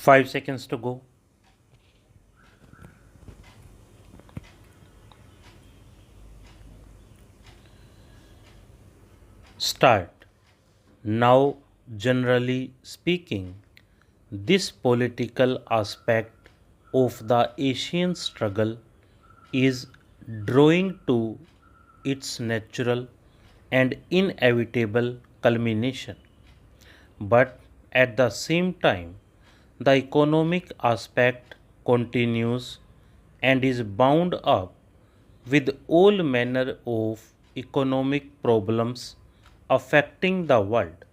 5 seconds to go. Start. Now, generally speaking, this political aspect of the Asian struggle is drawing to its natural and inevitable culmination. But at the same time, the economic aspect continues and is bound up with all manner of economic problems affecting the world.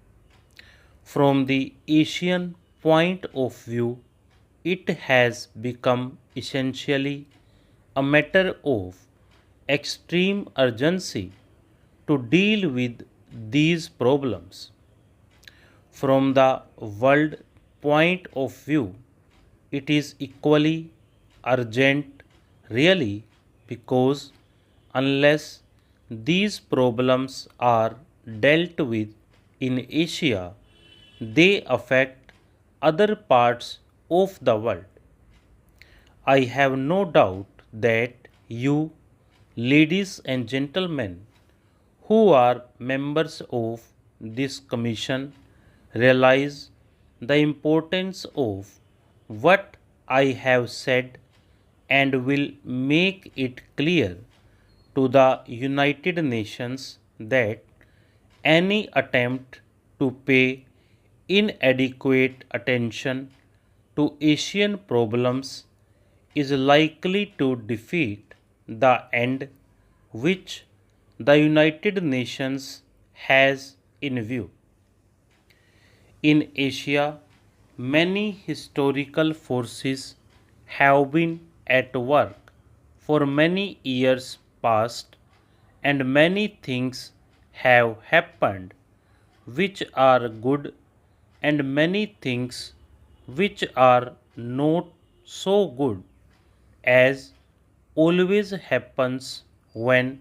From the Asian point of view, it has become essentially a matter of extreme urgency to deal with these problems. From the world point of view, it is equally urgent, really, because unless these problems are dealt with in Asia, they affect other parts of the world. I have no doubt that you, ladies and gentlemen, who are members of this commission, realize the importance of what I have said and will make it clear to the United Nations that any attempt to pay inadequate attention to Asian problems is likely to defeat the end which the United Nations has in view. In Asia, many historical forces have been at work for many years past, and many things have happened which are good, and many things which are not so good, as always happens when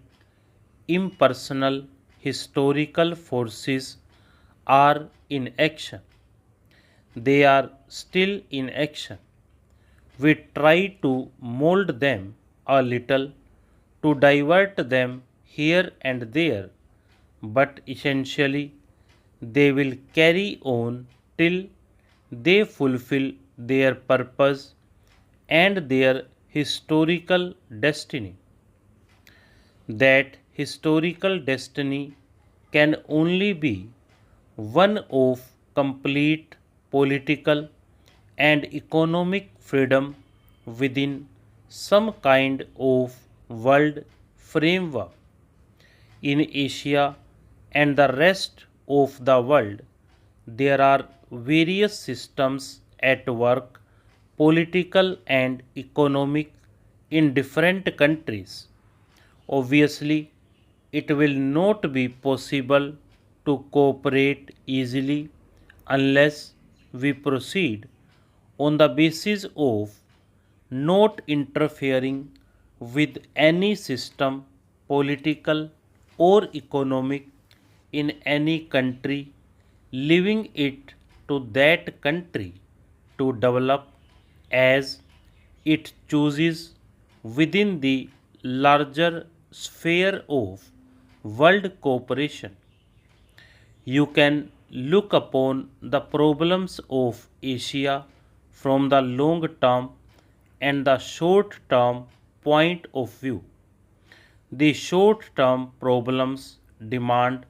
impersonal historical forces are in action. They are still in action. We try to mold them a little, to divert them here and there, but essentially they will carry on till they fulfill their purpose and their historical destiny. That historical destiny can only be one of complete political and economic freedom within some kind of world framework. In Asia and the rest of the world, there are various systems at work, political and economic, in different countries. Obviously, it will not be possible to cooperate easily unless we proceed on the basis of not interfering with any system, political or economic, in any country, leaving it to that country to develop as it chooses within the larger sphere of world cooperation. You can look upon the problems of Asia from the long term and the short term point of view. The short term problems demand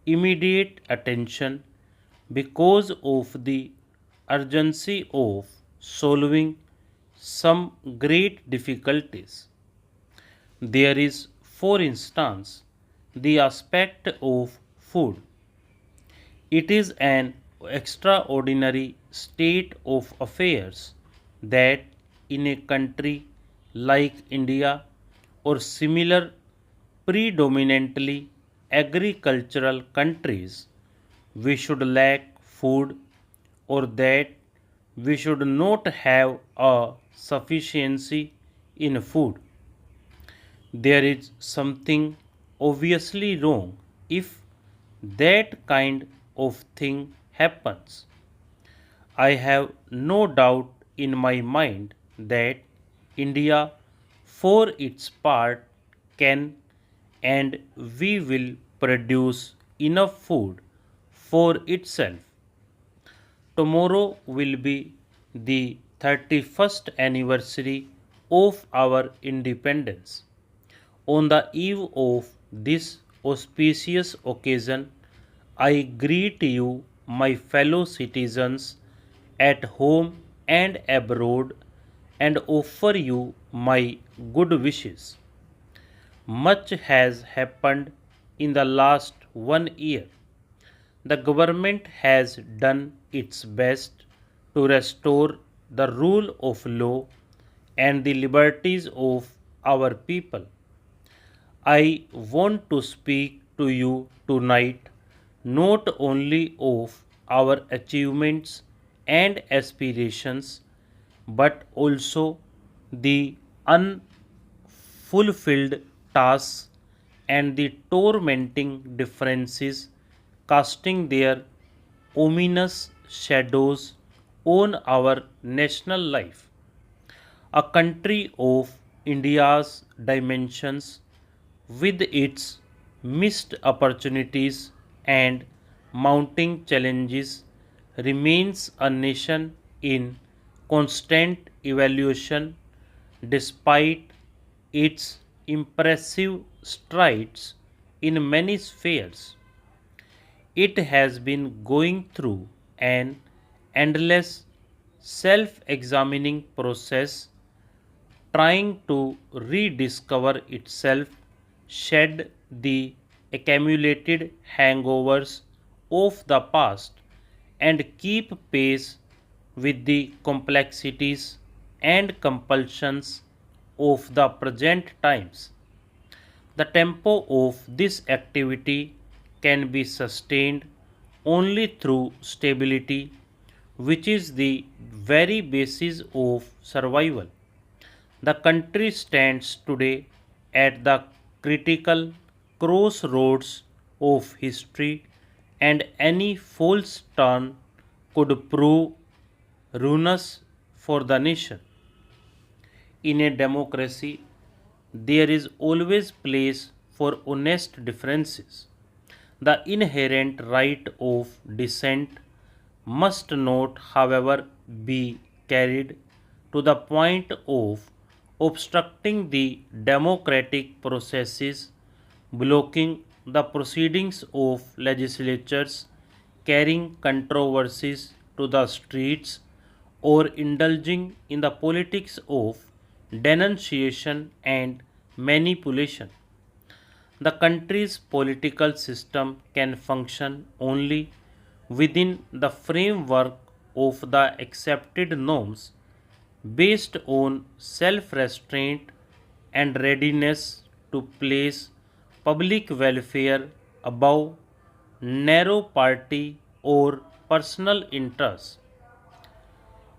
immediate attention because of the urgency of solving some great difficulties. There is, for instance, the aspect of food. It is an extraordinary state of affairs that in a country like India or similar predominantly agricultural countries, we should lack food, or that we should not have a sufficiency in food. There is something obviously wrong if that kind of thing happens. I have no doubt in my mind that India, for its part, can and we will produce enough food for itself. Tomorrow will be the 31st anniversary of our independence. On the eve of this auspicious occasion, I greet you, my fellow citizens, at home and abroad, and offer you my good wishes. Much has happened in the last 1 year. The government has done its best to restore the rule of law and the liberties of our people. I want to speak to you tonight not only of our achievements and aspirations, but also the unfulfilled tasks and the tormenting differences casting their ominous shadows on our national life. A country of India's dimensions, with its missed opportunities and mounting challenges, remains a nation in constant evaluation despite its impressive strides in many spheres. It has been going through an endless self examining process, trying to rediscover itself, shed the accumulated hangovers of the past, and keep pace with the complexities and compulsions of the present times. The tempo of this activity can be sustained only through stability, which is the very basis of survival. The country stands today at the critical crossroads of history, and any false turn could prove ruinous for the nation. In a democracy, there is always place for honest differences. The inherent right of dissent must not, however, be carried to the point of obstructing the democratic processes, blocking the proceedings of legislatures, carrying controversies to the streets, or indulging in the politics of denunciation and manipulation. The country's political system can function only within the framework of the accepted norms based on self restraint and readiness to place public welfare above narrow party or personal interests.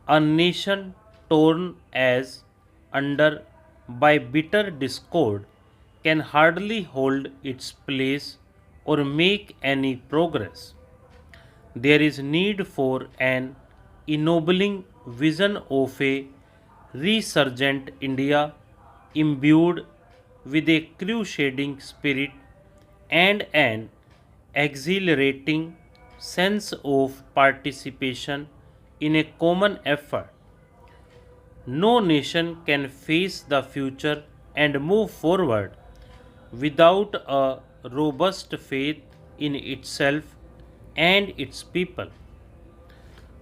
A nation torn as under by bitter discord can hardly hold its place or make any progress. There is need for an ennobling vision of a resurgent India imbued with a crusading spirit and an exhilarating sense of participation in a common effort. No nation can face the future and move forward without a robust faith in itself and its people.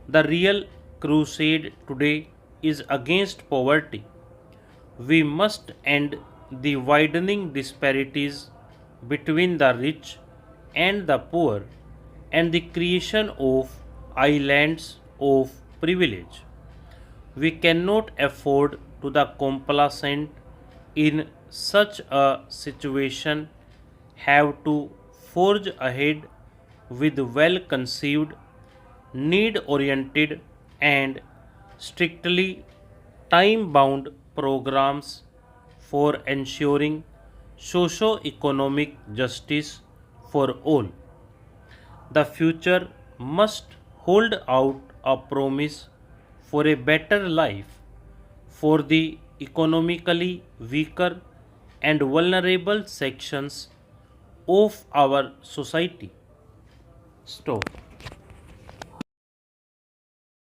The real crusade today is against poverty. We must end the widening disparities between the rich and the poor and the creation of islands of privilege. We cannot afford to the complacent in such a situation have to forge ahead with well conceived, need oriented, and strictly time bound programs for ensuring socio-economic justice for all. The future must hold out a promise for a better life for the economically weaker and vulnerable sections of our society. Stop.